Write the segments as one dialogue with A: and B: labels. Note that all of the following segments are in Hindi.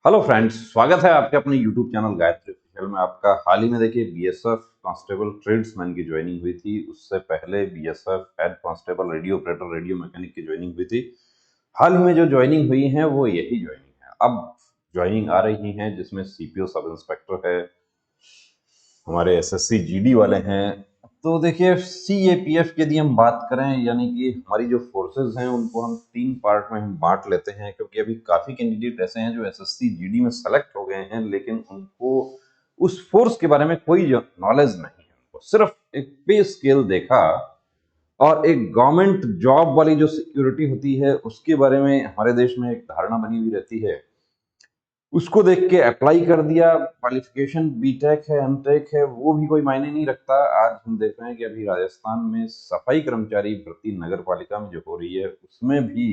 A: हेलो फ्रेंड्स, स्वागत है आपके अपने यूट्यूब चैनल गायत्री ऑफिशियल में। आपका हाल ही में देखिए बीएसएफ कांस्टेबल ट्रेड्समैन की ज्वाइनिंग हुई थी। उससे पहले BSF head constable radio operator radio mechanic की ज्वाइनिंग हुई थी। हाल ही में जो ज्वाइनिंग हुई है वो यही ज्वाइनिंग है। अब ज्वाइनिंग आ रही है जिसमें सीपीओ सब इंस्पेक्टर है, हमारे एसएससी जीडी वाले हैं। तो देखिए सीएपीएफ की यदि हम बात करें, यानी कि हमारी जो फोर्सेस हैं उनको हम तीन पार्ट में हम बांट लेते हैं, क्योंकि अभी काफी कैंडिडेट ऐसे हैं जो एसएससी जीडी में सेलेक्ट हो गए हैं लेकिन उनको उस फोर्स के बारे में कोई नॉलेज नहीं है। उनको सिर्फ एक पे स्केल देखा और एक गवर्नमेंट जॉब वाली जो सिक्योरिटी होती है उसके बारे में हमारे देश में एक धारणा बनी हुई रहती है, उसको देख के अप्लाई कर दिया। क्वालिफिकेशन बीटेक है एमटेक है वो भी कोई मायने नहीं रखता। आज हम देख रहे हैं कि अभी राजस्थान में सफाई कर्मचारी भर्ती नगर पालिका में जो हो रही है उसमें भी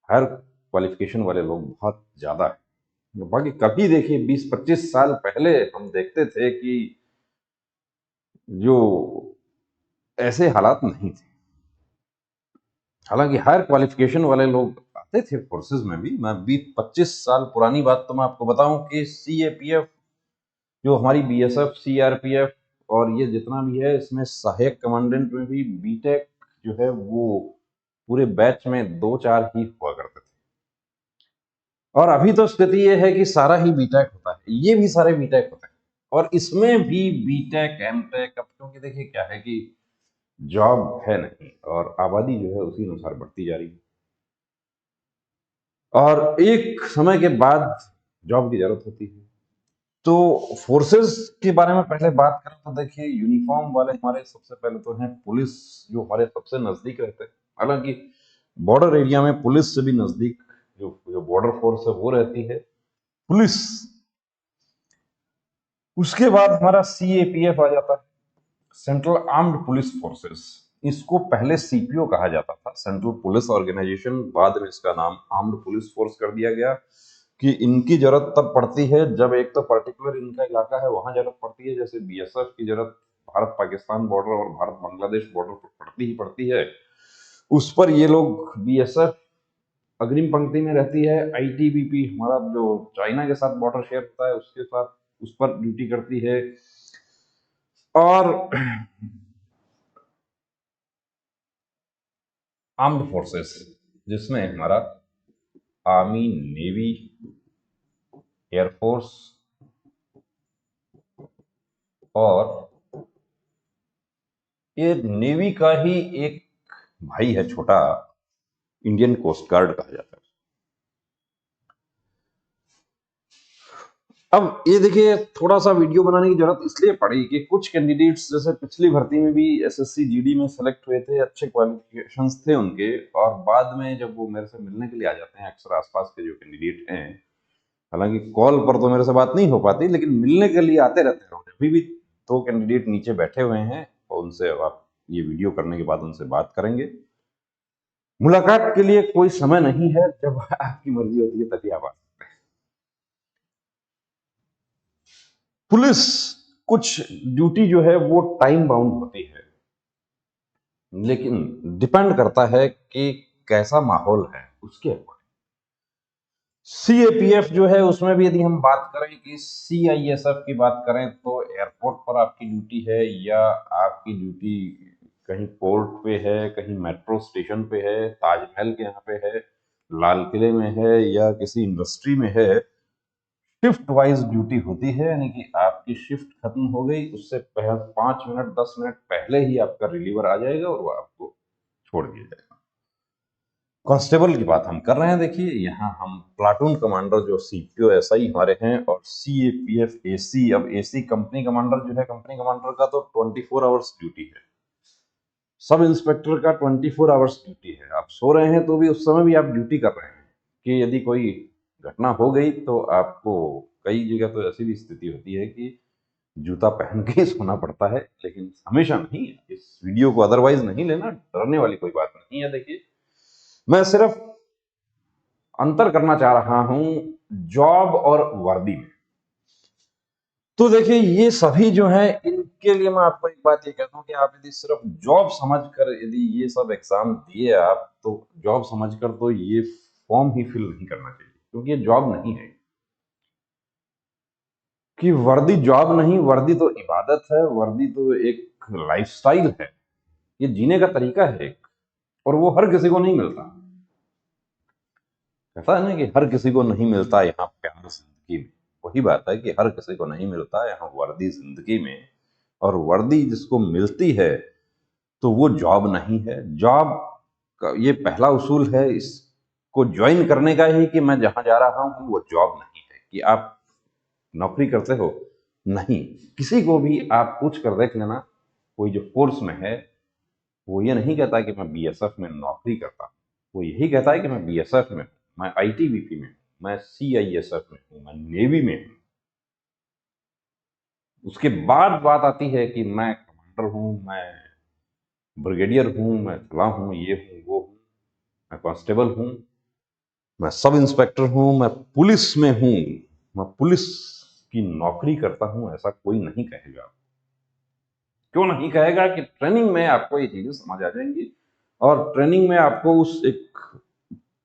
A: हर क्वालिफिकेशन वाले लोग बहुत ज्यादा है। बाकी कभी देखिए 20-25 साल पहले हम देखते थे कि जो ऐसे हालात नहीं थे। हालांकि हायर क्वालिफिकेशन वाले लोग आते थे फोर्सेज में भी। मैं 20-25 साल पुरानी बात तो मैं आपको बताऊं कि सीएपीएफ जो हमारी बीएसएफ सीआरपीएफ और ये जितना भी है इसमें सहायक कमांडेंट में भी बीटेक जो है वो पूरे बैच में 2-4 ही हुआ करते थे। और अभी तो स्थिति ये है कि सारा ही बीटेक होता है, ये भी सारे बीटेक होते हैं। और इसमें भी बीटेक एमटेक, अब क्योंकि देखिए क्या है कि जॉब है नहीं और आबादी जो है उसी अनुसार बढ़ती जा रही है और एक समय के बाद जॉब की जरूरत होती है। तो फोर्सेस के बारे में पहले बात करें तो देखिए यूनिफॉर्म वाले हमारे सबसे पहले तो हैं पुलिस, जो हमारे सबसे नजदीक रहते हैं। हालांकि बॉर्डर एरिया में पुलिस से भी नजदीक जो जो बॉर्डर फोर्स है वो रहती है पुलिस। उसके बाद हमारा सीएपीएफ आ जाता है, सेंट्रल आर्म्ड पुलिस फोर्सेस। इसको पहले सीपीओ कहा जाता था, सेंट्रल पुलिस ऑर्गेनाइजेशन। बाद में इसका नाम आर्म्ड पुलिस फोर्स कर दिया गया कि इनकी जरूरत तब पड़ती है जब एक तो पर्टिकुलर इनका इलाका है वहां जरूरत पड़ती है, जैसे बीएसएफ की जरूरत भारत पाकिस्तान बॉर्डर और भारत बांग्लादेश बॉर्डर पर पड़ती ही पड़ती है। उस पर ये लोग बीएसएफ अग्रिम पंक्ति में रहती है। आईटीबीपी हमारा जो चाइना के साथ बॉर्डर शेयर होता है उसके साथ उस पर ड्यूटी करती है। और आर्म्ड फोर्सेस जिसमें हमारा आर्मी नेवी एयरफोर्स और ये नेवी का ही एक भाई है छोटा, इंडियन कोस्ट गार्ड कहा जाता है। अब ये देखिए थोड़ा सा वीडियो बनाने की जरूरत इसलिए पड़ी कि कुछ कैंडिडेट्स जैसे पिछली भर्ती में भी एसएससी जीडी में सेलेक्ट हुए थे, अच्छे क्वालिफिकेशंस थे उनके, और बाद में जब वो मेरे से मिलने के लिए आ जाते हैं, अक्सर आसपास के जो कैंडिडेट हैं, हालांकि कॉल पर तो मेरे से बात नहीं हो पाती लेकिन मिलने के लिए आते रहते हैं। अभी भी दो कैंडिडेट नीचे बैठे हुए हैं और उनसे आप ये वीडियो करने के बाद उनसे बात करेंगे। मुलाकात के लिए कोई समय नहीं है, जब आपकी मर्जी होती है तभी आप आ सकते हैं। पुलिस कुछ ड्यूटी जो है वो टाइम बाउंड होती है, लेकिन डिपेंड करता है कि कैसा माहौल है उसके ऊपर। सीएपीएफ जो है उसमें भी यदि हम बात करें कि सीआईएसएफ की बात करें तो एयरपोर्ट पर आपकी ड्यूटी है या आपकी ड्यूटी कहीं पोर्ट पे है, कहीं मेट्रो स्टेशन पे है, ताजमहल के यहाँ पे है, लाल किले में है या किसी इंडस्ट्री में है, शिफ्ट वाइज ड्यूटी होती है। यानी कि आपकी शिफ्ट खत्म हो गई उससे 5 मिनट 10 मिनट पहले ही आपका रिलीवर आ जाएगा और वो आपको छोड़ दिया जाएगा। कांस्टेबल की बात हम कर रहे हैं, देखिए यहाँ हम प्लाटून कमांडर जो सीपीओ एसआई हमारे हैं और सीएपीएफ एसी। अब एसी कंपनी कमांडर जो है, कंपनी कमांडर का तो 24 आवर्स ड्यूटी है। सब इंस्पेक्टर का 24 आवर्स ड्यूटी है। आप सो रहे हैं तो भी उस समय भी आप ड्यूटी कर रहे हैं कि यदि कोई घटना हो गई तो आपको, कई जगह तो ऐसी भी स्थिति होती है कि जूता पहन के ही सोना पड़ता है, लेकिन हमेशा नहीं। इस वीडियो को अदरवाइज नहीं लेना, डरने वाली कोई बात नहीं है। देखिए मैं सिर्फ अंतर करना चाह रहा हूं जॉब और वर्दी में। तो देखिए ये सभी जो है इनके लिए मैं आपको एक बात ये कहता हूं कि आप यदि सिर्फ जॉब समझकर यदि ये सब एग्जाम दिए आप, तो जॉब समझकर तो ये फॉर्म ही फिल नहीं करना चाहिए, क्योंकि ये जॉब नहीं है। कि वर्दी जॉब नहीं, वर्दी तो इबादत है, वर्दी तो एक लाइफस्टाइल है, ये जीने का तरीका है एक, और वो हर किसी को नहीं मिलता। ऐसा है ना कि हर किसी को नहीं मिलता यहाँ प्यार जिंदगी में, वही बात है कि हर किसी को नहीं मिलता यहाँ वर्दी जिंदगी में। और वर्दी जिसको मिलती है तो वो जॉब नहीं है। जॉब का ये पहला उसूल है इसको ज्वाइन करने का ही, कि मैं जहां जा रहा हूं वो जॉब नहीं है कि आप नौकरी करते हो, नहीं। किसी को भी आप पूछ कर देख लेना, कोई जो फोर्स में है वो ये नहीं कहता कि मैं बीएसएफ में नौकरी करता हूँ, वो यही कहता है कि मैं बीएसएफ में हूँ, मैं आईटीबीपी में हूँ, मैं सीआईएसएफ में हूँ, मैं नेवी में हूँ। उसके बाद बात आती है कि मैं कमांडर हूँ, मैं ब्रिगेडियर हूँ, मैं फला हूँ, ये हूँ, वो हूँ, मैं कांस्टेबल हूँ, मैं सब इंस्पेक्टर हूँ, मैं पुलिस में हूँ, मैं पुलिस की नौकरी करता हूँ, ऐसा कोई नहीं कहेगा। क्यों नहीं कहेगा? कि ट्रेनिंग में आपको ये चीजें समझ आ जाएंगी, और ट्रेनिंग में आपको उस एक,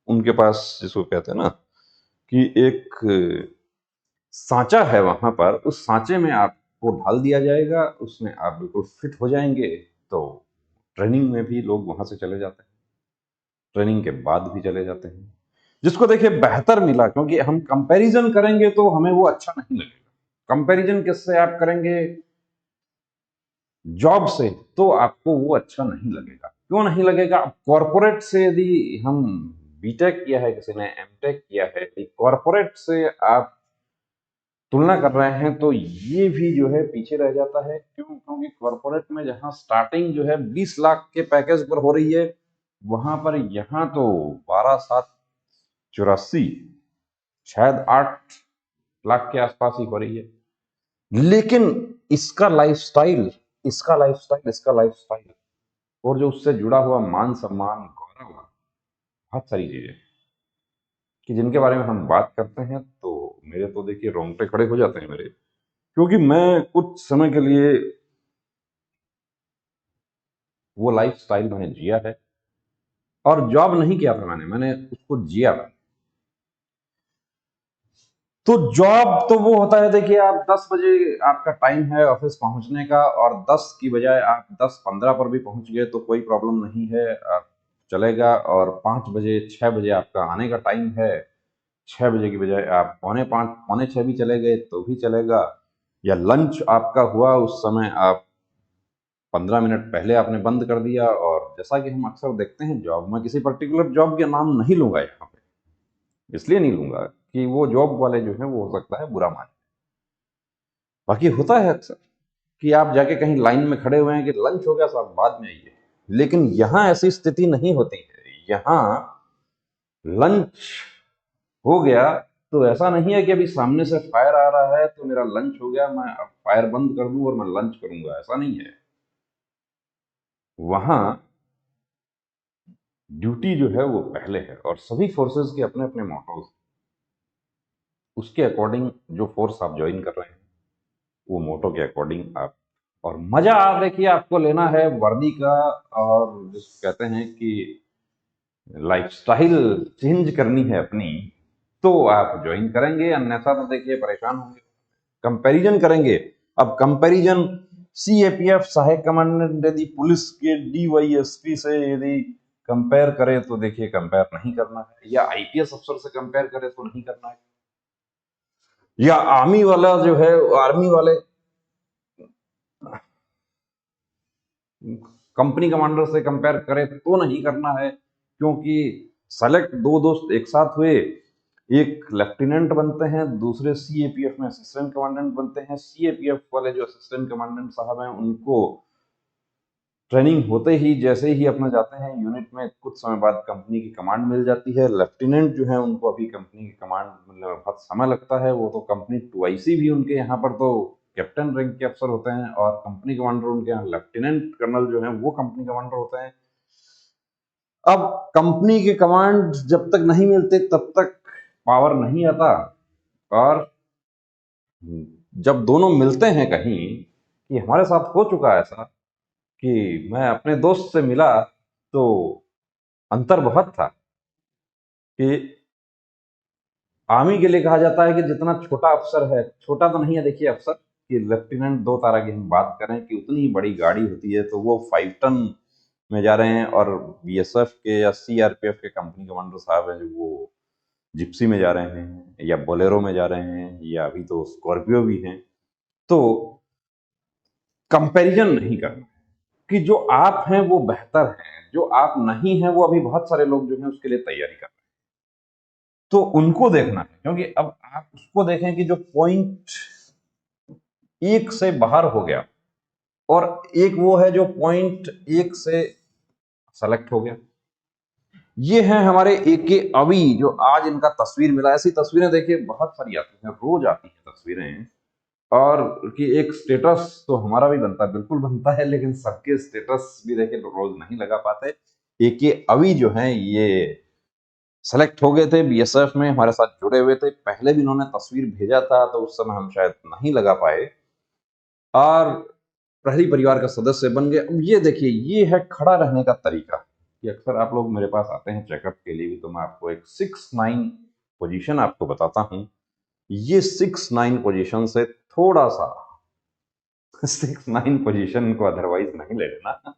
A: उनके पास जिसको कहते हैं ना कि एक सांचा है, वहां पर उस सांचे में आपको ढाल दिया जाएगा, उसमें आप बिल्कुल फिट हो जाएंगे। तो ट्रेनिंग में भी लोग वहां से चले जाते हैं, ट्रेनिंग के बाद भी चले जाते हैं, जिसको देखिए बेहतर मिला। क्योंकि हम कंपैरिजन करेंगे तो हमें वो अच्छा नहीं लगेगा। कंपैरिजन किससे आप करेंगे? जॉब से, तो आपको वो अच्छा नहीं लगेगा। क्यों नहीं लगेगा? कॉरपोरेट से यदि हम, बीटेक किया है किसी ने, एमटेक किया है, कॉरपोरेट से आप तुलना कर रहे हैं तो ये भी जो है पीछे रह जाता है। क्यों? क्योंकि कॉरपोरेट में जहां स्टार्टिंग जो है 20 लाख के पैकेज पर हो रही है, वहां पर यहाँ तो 12,784, शायद 8 लाख के आसपास ही हो रही है। लेकिन इसका लाइफस्टाइल, इसका लाइफस्टाइल और जो उससे जुड़ा हुआ मान सम्मान, गौरव, बहुत सारी चीजें कि जिनके बारे में हम बात करते हैं तो मेरे तो देखिए रोंगटे खड़े हो जाते हैं मेरे। क्योंकि मैं कुछ समय के लिए वो लाइफस्टाइल मैंने जिया है, और जॉब नहीं किया था मैंने उसको जिया था। तो जॉब तो वो होता है, देखिए आप 10 बजे आपका टाइम है ऑफिस पहुंचने का, और 10 की बजाय आप 10:15 पर भी पहुंच गए तो कोई प्रॉब्लम नहीं है, आप चलेगा। और 5 बजे 6 बजे आपका आने का टाइम है, 6 बजे की बजाय आप पौने 5 पौने 6 भी चले गए तो भी चलेगा। या लंच आपका हुआ, उस समय आप 15 मिनट पहले आपने बंद कर दिया। और जैसा कि हम अक्सर देखते हैं जॉब में, किसी पर्टिकुलर जॉब के नाम नहीं लूंगा यहाँ पे, इसलिए नहीं लूंगा कि वो जॉब वाले जो है वो हो सकता है बुरा माने। बाकी होता है अक्सर कि आप जाके कहीं लाइन में खड़े हुए हैं कि लंच हो गया साहब बाद में आइए, लेकिन यहां ऐसी स्थिति नहीं होती है। यहां लंच हो गया तो ऐसा नहीं है कि अभी सामने से फायर आ रहा है तो मेरा लंच हो गया, मैं अब फायर बंद कर दूं और मैं लंच करूंगा, ऐसा नहीं है। वहां ड्यूटी जो है वो पहले है, और सभी फोर्सेस के अपने अपने मोटोज, उसके अकॉर्डिंग जो फोर्स आप ज्वाइन कर रहे हैं वो मोटो के अकॉर्डिंग आप, और मजा आप देखिए आपको लेना है वर्दी का, और जिसको कहते हैं कि लाइफस्टाइल चेंज करनी है अपनी, तो आप ज्वाइन करेंगे, अन्यथा तो देखिए परेशान होंगे। कंपैरिजन करेंगे, अब कंपैरिजन सीएपीएफ सहायक कमांडेंट यदि पुलिस के डीवाईएसपी से यदि कंपेयर करे तो देखिए कंपेयर नहीं करना है, या आईपीएस अफसर से कंपेयर करे तो नहीं करना है, या आर्मी वाला जो है, आर्मी वाले कंपनी कमांडर से कंपेयर करे तो नहीं करना है। क्योंकि सेलेक्ट दो दोस्त एक साथ हुए, एक लेफ्टिनेंट बनते हैं, दूसरे सीएपीएफ में असिस्टेंट कमांडेंट बनते हैं। सीएपीएफ वाले जो असिस्टेंट कमांडेंट साहब हैं उनको ट्रेनिंग होते ही, जैसे ही अपना जाते हैं यूनिट में, कुछ समय बाद कंपनी की कमांड मिल जाती है। लेफ्टिनेंट जो है उनको अभी कंपनी की कमांड मिलने में बहुत समय लगता है, वो तो कंपनी 2IC भी उनके यहाँ पर तो कैप्टन रैंक के अफसर होते हैं, और कंपनी कमांडर उनके यहाँ लेफ्टिनेंट कर्नल जो है वो कंपनी कमांडर होते हैं। अब कंपनी के कमांड जब तक नहीं मिलते तब तक पावर नहीं आता, और जब दोनों मिलते हैं कहीं, कि हमारे साथ हो चुका है ऐसा कि मैं अपने दोस्त से मिला तो अंतर बहुत था कि आर्मी के लिए कहा जाता है कि जितना छोटा अफसर है, छोटा तो नहीं है देखिए अफसर, कि लेफ्टिनेंट 2 तारा की हम बात करें कि उतनी ही बड़ी गाड़ी होती है, तो वो 5 टन में जा रहे हैं, और बीएसएफ के या सीआरपीएफ के कंपनी कमांडर साहब हैं जो वो जिप्सी में जा रहे हैं या बोलेरो में जा रहे हैं या अभी तो स्कॉर्पियो भी हैं। तो कंपैरिजन नहीं करना कि जो आप हैं वो बेहतर हैं, जो आप नहीं हैं वो अभी बहुत सारे लोग जो हैं उसके लिए तैयारी कर रहे हैं, तो उनको देखना है। क्योंकि अब आप उसको देखें कि जो पॉइंट 1 से बाहर हो गया, और एक वो है जो पॉइंट 1 से सेलेक्ट हो गया। ये हैं हमारे एके अवी, जो आज इनका तस्वीर मिला। ऐसी तस्वीरें देखिए बहुत सारी आती हैं, रोज आती हैं तस्वीरें, और कि एक स्टेटस तो हमारा भी बनता है, बिल्कुल बनता है, लेकिन सबके स्टेटस भी देखिए रोज नहीं लगा पाते। एके अवी जो हैं ये सेलेक्ट हो गए थे बीएसएफ में, हमारे साथ जुड़े हुए थे। पहले भी इन्होंने तस्वीर भेजा था तो उस समय हम शायद नहीं लगा पाए, और प्रहरी परिवार का सदस्य बन गए। अब ये देखिए, ये है खड़ा रहने का तरीका, कि अक्सर आप लोग मेरे पास आते हैं चेकअप के लिए भी, तो मैं आपको एक 6-9 पोजीशन आपको बताता हूं। ये 6-9 पोजीशन से थोड़ा सा 6-9 पोजीशन को अदरवाइज नहीं ले लेना।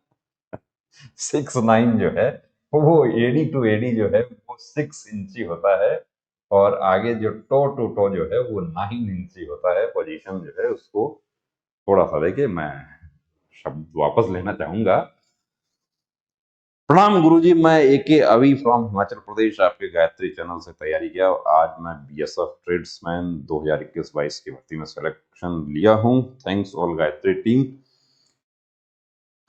A: 6-9 जो है वो एडी टू एडी जो है वो 6 इंची होता है, और आगे जो टो टू टो जो है वो 9 इंची होता है। पोजीशन जो है उसको थोड़ा सा देखिए, मैं शब्द वापस लेना चाहूंगा। प्रणाम गुरुजी, मैं एके अवी फ्रॉम हिमाचल प्रदेश आपके गायत्री चैनल से तैयारी किया। आज मैं बीएसएफ ट्रेड्समैन 2021-22 की भर्ती में सिलेक्शन लिया हूं। Thanks all Gayatri team.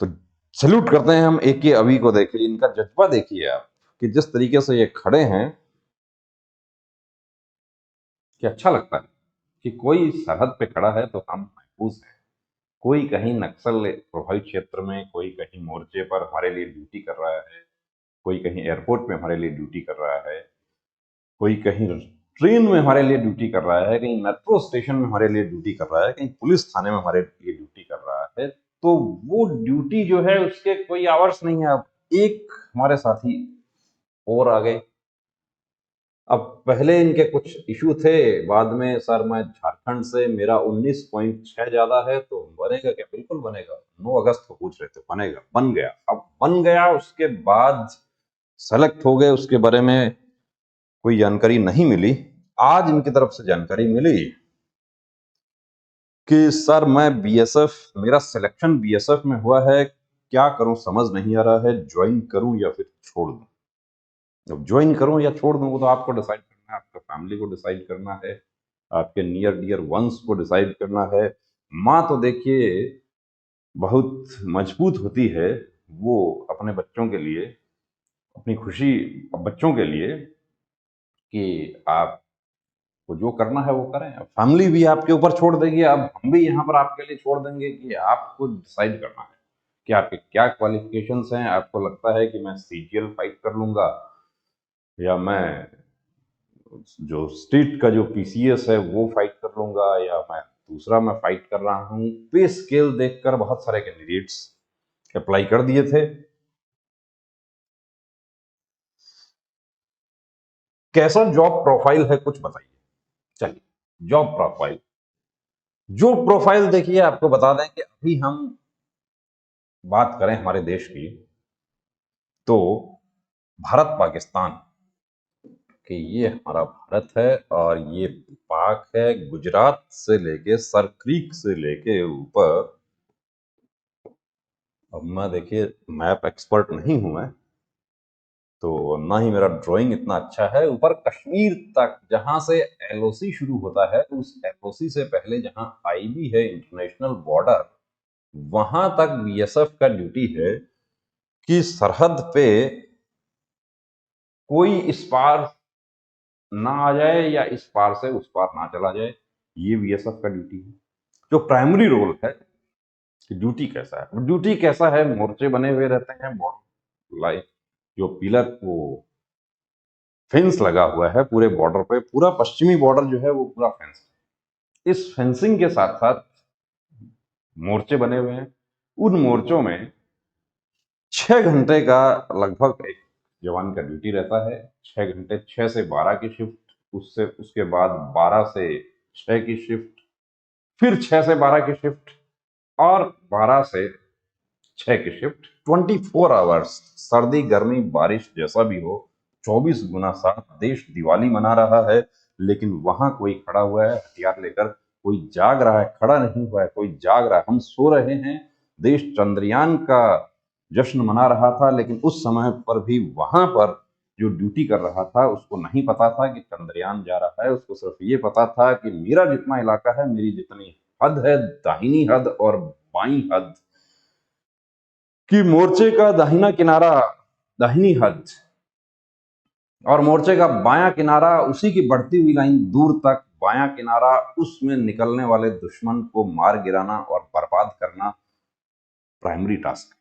A: तो सैल्यूट करते हैं हम एके अवी को। देखिए इनका जज्बा, देखिए आप कि जिस तरीके से ये खड़े हैं, कि अच्छा लगता है कि कोई सरहद पे खड़ा है तो हम महफूज हैं। कोई कहीं नक्सल प्रभावित क्षेत्र में, कोई कहीं मोर्चे पर हमारे लिए ड्यूटी कर रहा है, कोई कहीं एयरपोर्ट में हमारे लिए ड्यूटी कर रहा है, कोई कहीं ट्रेन में हमारे लिए ड्यूटी कर रहा है, कहीं मेट्रो स्टेशन में हमारे लिए ड्यूटी कर रहा है, कहीं पुलिस थाने में हमारे लिए ड्यूटी कर रहा है। तो वो ड्यूटी जो है उसके कोई आवर्स नहीं है। अब एक हमारे साथी और आ गए। अब पहले इनके कुछ इशू थे, बाद में सर मैं झारखंड से, मेरा 19.6 ज्यादा है, तो बनेगा क्या? बिल्कुल बनेगा। 9 अगस्त को पूछ रहे थे, बनेगा, बन गया। अब बन गया, उसके बाद सेलेक्ट हो गए, उसके बारे में कोई जानकारी नहीं मिली। आज इनकी तरफ से जानकारी मिली कि सर मैं बीएसएफ, मेरा सिलेक्शन बीएसएफ में हुआ है, क्या करूं समझ नहीं आ रहा है, ज्वाइन करूं या फिर छोड़ दूं। अब ज्वाइन करूं या छोड़ दूं वो तो आपको डिसाइड करना है, आपका फैमिली को डिसाइड करना है, आपके नियर डियर वंस को डिसाइड करना है। माँ तो देखिए बहुत मजबूत होती है, वो अपने बच्चों के लिए, अपनी खुशी बच्चों के लिए, कि आप को जो करना है वो करें। फैमिली भी आपके ऊपर छोड़ देगी, अब हम भी यहाँ पर आपके लिए छोड़ देंगे कि आपको डिसाइड करना है कि आपके क्या क्वालिफिकेशंस हैं। आपको लगता है कि मैं सीजीएल फाइट कर लूंगा, या मैं जो स्टेट का जो पीसीएस है वो फाइट कर लूंगा, या मैं फाइट कर रहा हूँ। पे स्केल देखकर बहुत सारे कैंडिडेट्स अप्लाई कर दिए थे। कैसा जॉब प्रोफाइल है कुछ बताइए। चलिए, जॉब प्रोफाइल, जो प्रोफाइल देखिए आपको बता दें कि अभी हम बात करें हमारे देश की, तो भारत पाकिस्तान, कि ये हमारा भारत है और ये पाक है। गुजरात से लेके सर क्रीक से लेके ऊपर, अब मैं देखिए मैप एक्सपर्ट नहीं हूं मैं, तो ना ही मेरा ड्राइंग इतना अच्छा है। ऊपर कश्मीर तक जहां से एलओसी शुरू होता है, उस एलओसी से पहले जहां आईबी है, इंटरनेशनल बॉर्डर, वहां तक बीएसएफ का ड्यूटी है कि सरहद पे कोई इस पार ना आ जाए या इस पार से उस पार ना चला जाए। ये बीएसएफ का ड्यूटी है। जो प्राइमरी रोल है कि ड्यूटी कैसा है, ड्यूटी कैसा है, मोर्चे बने हुए रहते हैं, बॉर्डर लाइक जो पिलर, वो फेंस लगा हुआ है पूरे बॉर्डर पे, पूरा पश्चिमी बॉर्डर जो है वो पूरा फेंस है। इस फेंसिंग के साथ साथ मोर्चे बने हुए हैं। उन मोर्चों में 6 घंटे का लगभग एक जवान का ड्यूटी रहता है। 6 घंटे, 6 से 12 की शिफ्ट उससे उसके बाद 12 से 6 की शिफ्ट, फिर 6 से 12 की शिफ्ट, और 12 से 6 की शिफ्ट। 24 आवर्स, सर्दी गर्मी बारिश जैसा भी हो, 24x7 देश दिवाली मना रहा है। लेकिन वहां कोई खड़ा हुआ है हथियार लेकर, कोई जाग रहा है, खड़ा नहीं हुआ है, कोई जाग रहा है। हम सो रहे हैं, देश चंद्रयान का जश्न मना रहा था, लेकिन उस समय पर भी वहां पर जो ड्यूटी कर रहा था उसको नहीं पता था कि चंद्रयान जा रहा है। उसको सिर्फ ये पता था कि मेरा जितना इलाका है, मेरी जितनी हद है, दाहिनी हद और बाईं हद, कि मोर्चे का दाहिना किनारा दाहिनी हद और मोर्चे का बायां किनारा, उसी की बढ़ती हुई लाइन दूर तक बायां किनारा, उसमें निकलने वाले दुश्मन को मार गिराना और बर्बाद करना प्राइमरी टास्क है।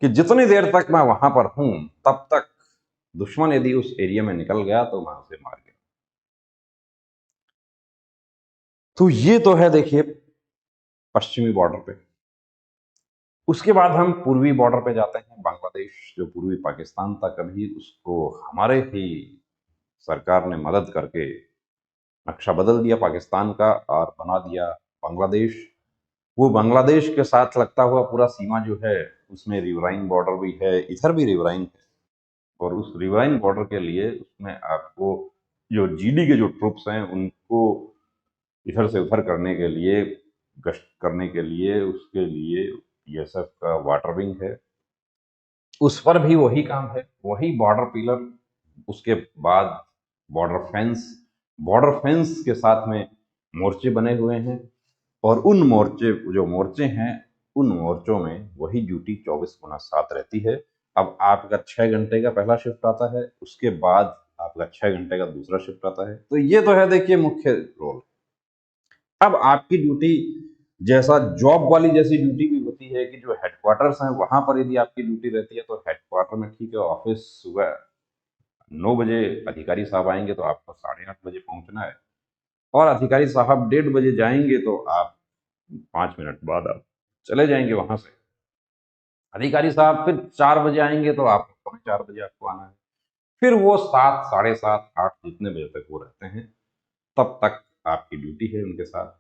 A: कि जितनी देर तक मैं वहां पर हूं, तब तक दुश्मन यदि उस एरिया में निकल गया तो मैं उसे मार गया। तो ये तो है देखिए पश्चिमी बॉर्डर पे। उसके बाद हम पूर्वी बॉर्डर पे जाते हैं, बांग्लादेश जो पूर्वी पाकिस्तान था, कभी उसको हमारे ही सरकार ने मदद करके नक्शा बदल दिया पाकिस्तान का और बना दिया बांग्लादेश। वो बांग्लादेश के साथ लगता हुआ पूरा सीमा जो है, उसमें रिवराइन बॉर्डर भी है, इधर भी रिवराइन है। और उस रिवराइन बॉर्डर के लिए उसमें आपको जो जीडी के जो ट्रुप्स हैं उनको इधर से उधर करने के लिए, गश्त करने के लिए, उसके लिए बीएसएफ का वाटर विंग है, उस पर भी वही काम है, वही बॉर्डर पिलर। उसके बाद बॉर्डर फेंस, बॉर्डर फेंस के साथ में मोर्चे बने हुए हैं, और उन मोर्चे जो मोर्चे हैं, उन मोर्चों में वही ड्यूटी 24x7 रहती है। अब आपका 6 घंटे का पहला शिफ्ट आता है, उसके बाद आपका 6 घंटे का दूसरा शिफ्ट आता है। तो ये तो है देखिए मुख्य रोल। अब आपकी ड्यूटी जैसा जॉब वाली जैसी ड्यूटी भी होती है कि जो हेडक्वार्टर्स हैं वहां पर यदि आपकी ड्यूटी रहती है, तो हेडक्वार्टर में ठीक है, ऑफिस सुबह 9 बजे अधिकारी साहब आएंगे तो आपको 8:30 बजे पहुंचना है, और अधिकारी साहब 1:30 बजे जाएंगे तो आप 5 मिनट बाद आप चले जाएंगे वहां से। अधिकारी साहब फिर 4 बजे आएंगे तो आप 4:45 आपको आना है। फिर वो 7, 7:30, 8 जितने बजे तक वो रहते हैं, तब तक आपकी ड्यूटी है उनके साथ।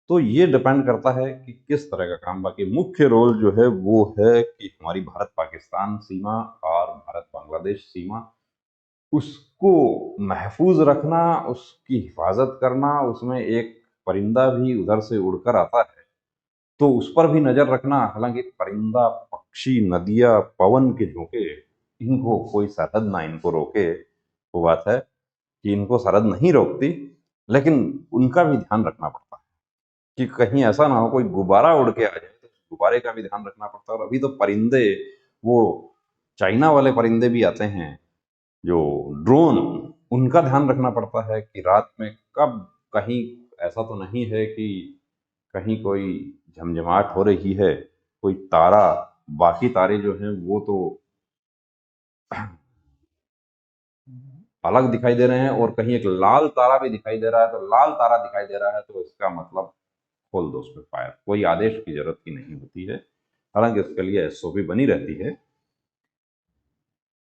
A: तो ये डिपेंड करता है कि किस तरह का काम। बाकी मुख्य रोल जो है वो है कि हमारी भारत पाकिस्तान सीमा और भारत बांग्लादेश सीमा, उसको महफूज रखना, उसकी हिफाजत करना। उसमें एक परिंदा भी उधर से उड़कर आता है तो उस पर भी नजर रखना। हालांकि परिंदा, पक्षी, नदियां, पवन के झोंके, इनको कोई सरहद ना इनको रोके, वो बात है कि इनको सरहद नहीं रोकती, लेकिन उनका भी ध्यान रखना पड़ता है कि कहीं ऐसा ना हो कोई गुब्बारा उड़ के आ जाए, तो गुब्बारे का भी ध्यान रखना पड़ता है। और अभी तो परिंदे, वो चाइना वाले परिंदे भी आते हैं जो ड्रोन, उनका ध्यान रखना पड़ता है कि रात में कब, कहीं ऐसा तो नहीं है कि कहीं कोई झमझमाहट हो रही है, कोई तारा, बाकी तारे जो हैं वो तो अलग दिखाई दे रहे हैं, और कहीं एक लाल तारा भी दिखाई दे रहा है, तो लाल तारा दिखाई दे रहा है तो इसका मतलब खोल दो उस पर फायर। कोई आदेश की जरूरत की नहीं होती है, हालांकि उसके लिए एसओपी बनी रहती है।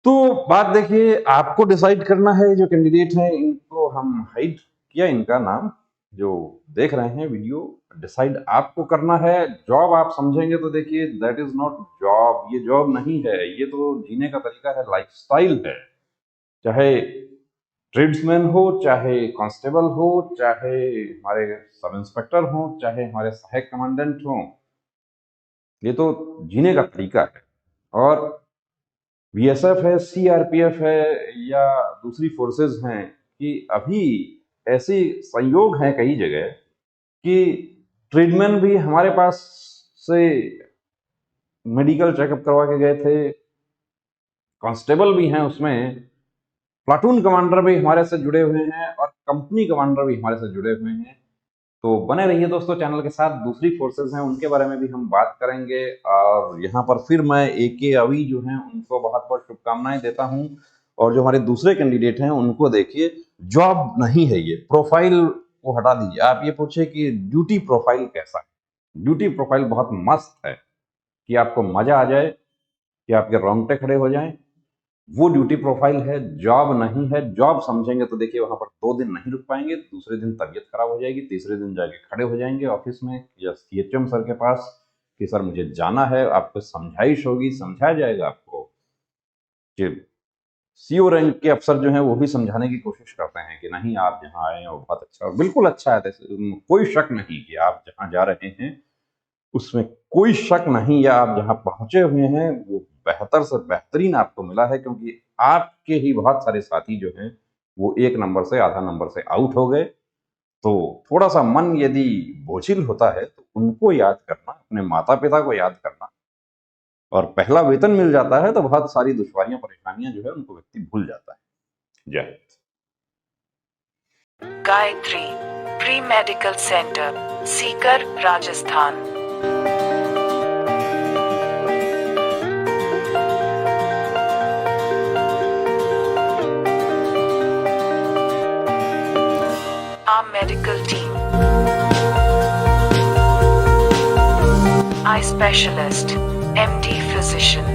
A: तो बात देखिए, आपको डिसाइड करना है। जो कैंडिडेट हैं इनको हम हाइड किया इनका नाम, जो देख रहे हैं वीडियो, डिसाइड आपको करना है। जॉब आप समझेंगे तो देखिए दैट इज नॉट जॉब, ये जॉब नहीं है, ये तो जीने का तरीका है, लाइफस्टाइल है। चाहे ट्रेड्समैन हो, चाहे कांस्टेबल हो, चाहे हमारे सब इंस्पेक्टर हो, चाहे हमारे सहायक कमांडेंट हो, ये तो जीने का तरीका है। और बीएसएफ है, सीआरपीएफ है, या दूसरी फोर्सेस हैं, कि अभी ऐसे संयोग हैं कई जगह कि ट्रेडमैन भी हमारे पास से मेडिकल चेकअप करवा के गए थे, कांस्टेबल भी हैं उसमें, प्लाटून कमांडर भी हमारे से जुड़े हुए हैं, और कंपनी कमांडर भी हमारे से जुड़े हुए हैं। तो बने रहिए दोस्तों चैनल के साथ। दूसरी फोर्सेस हैं उनके बारे में भी हम बात करेंगे। और यहाँ पर फिर मैं एके अवी जो हैं उनको बहुत बहुत शुभकामनाएं देता हूँ। और जो हमारे दूसरे कैंडिडेट हैं उनको देखिए, जॉब नहीं है ये, प्रोफाइल को हटा दीजिए। आप ये पूछे कि ड्यूटी प्रोफाइल कैसा है। ड्यूटी प्रोफाइल बहुत मस्त है कि आपको मजा आ जाए, कि आपके रोंगटे खड़े हो जाएं। वो ड्यूटी प्रोफाइल है, जॉब नहीं है। जॉब समझेंगे तो देखिए वहां पर 2 दिन नहीं रुक पाएंगे, दूसरे दिन तबीयत खराब हो जाएगी, तीसरे दिन जाके खड़े हो जाएंगे ऑफिस में या सीएचएम सर के पास कि सर मुझे जाना है। आपको समझाइश होगी, समझाया जाएगा आपको कि सीओ रैंक के अफसर जो हैं वो भी समझाने की कोशिश करते हैं कि नहीं आप जहाँ आए हैं वो बहुत अच्छा और बिल्कुल अच्छा है, कोई शक नहीं कि आप जहाँ जा रहे हैं उसमें कोई शक नहीं, या आप जहाँ पहुंचे हुए हैं वो बेहतर से बेहतरीन आपको मिला है, क्योंकि आपके ही बहुत सारे साथी जो हैं वो 1 नंबर से आधा नंबर से आउट हो गए। तो थोड़ा सा मन यदि बोझिल होता है तो उनको याद करना, अपने माता पिता को याद करना, और पहला वेतन मिल जाता है तो बहुत सारी दुश्वारियां परेशानियां जो है उनको व्यक्ति भूल जाता है। जय Hind.
B: Gayatri pre medical centre, Sikar, Rajasthan. Our medical team. Eye specialist, MD physician.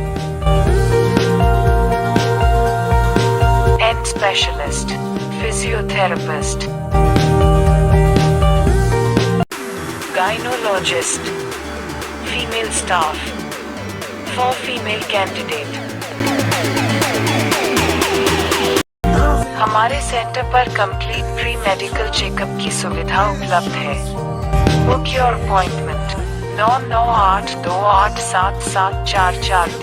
B: End specialist, physiotherapist. Gynecologist, female staff. For female candidate. हमारे सेंटर पर कंप्लीट प्री मेडिकल चेकअप की सुविधा उपलब्ध है। Book your appointment 9982877443।